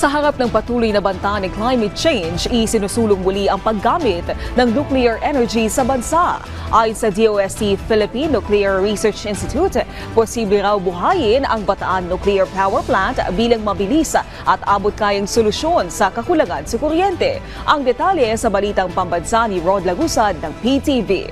Sa harap ng patuloy na banta ni climate change, isinusulong muli ang paggamit ng nuclear energy sa bansa. Ayon sa DOST Philippine Nuclear Research Institute, posible raw buhayin ang Bataan Nuclear Power Plant bilang mabilis at abot-kayang solusyon sa kakulangan sa kuryente. Ang detalye sa balitang pambansa ni Rod Lagusad ng PTV.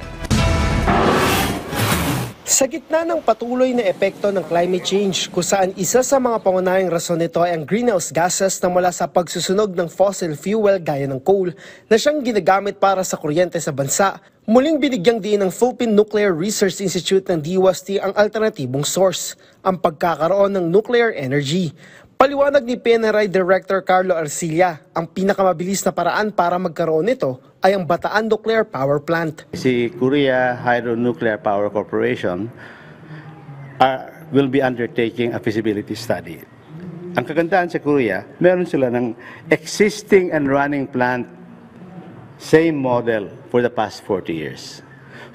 Sa gitna ng patuloy na epekto ng climate change, kung saan isa sa mga pangunahing rason nito ay ang greenhouse gases na mula sa pagsusunog ng fossil fuel gaya ng coal na siyang ginagamit para sa kuryente sa bansa, muling binigyang diin ng Philippine Nuclear Research Institute ng DOST ang alternatibong source, ang pagkakaroon ng nuclear energy. Paliwanag ni PNRI Director Carlo Arcilla, ang pinakamabilis na paraan para magkaroon nito ay ang Bataan Nuclear Power Plant. Si Korea Hydronuclear Power Corporation will be undertaking a feasibility study. Ang kagandahan sa Korea, meron sila ng existing and running plant, same model for the past 40 years.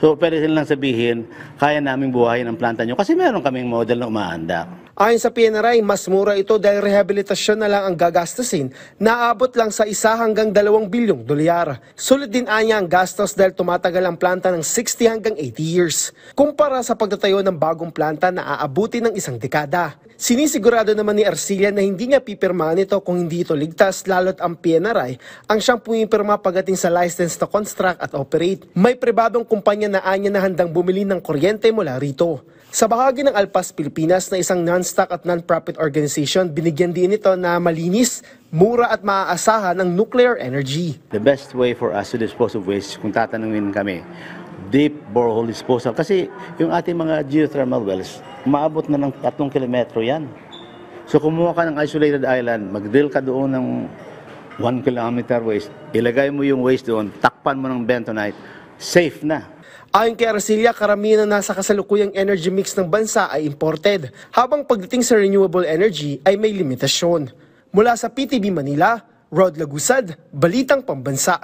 So pwede silang sabihin, kaya naming buhayin ang planta nyo kasi meron kaming model na umaanda. Ayon sa PNRI, mas mura ito dahil rehabilitasyon na lang ang gagastusin, naabot lang sa 1 hanggang 2 bilyong dolyar. Sulit din anya ang gastos dahil tumatagal ang planta ng 60 hanggang 80 years. Kumpara sa pagtatayo ng bagong planta na aabuti ng 1 dekada. Sinisigurado naman ni Arcilla na hindi niya pipirmahan ito kung hindi ito ligtas, lalo't ang PNRI ang siyang pumipirma pagdating sa license to construct at operate. May pribadong kumpanya na anya na handang bumili ng kuryente mula rito. Sa bahagi ng Alpas Pilipinas na isang non-stock at non-profit organization, binigyan din ito na malinis, mura at maaasahan ng nuclear energy. The best way for us to dispose of waste, kung tatanungin kami, deep borehole disposal. Kasi yung ating mga geothermal wells, umaabot na ng 3 kilometro yan. So kumuha ka ng isolated island, mag-drill ka doon ng 1 kilometer waste, ilagay mo yung waste doon, takpan mo ng bentonite, safe na. Ayon kay Arcilla, karamihan na nasa kasalukuyang energy mix ng bansa ay imported, habang pagdating sa renewable energy ay may limitasyon. Mula sa PTV Manila, Rod Lagusad, Balitang Pambansa.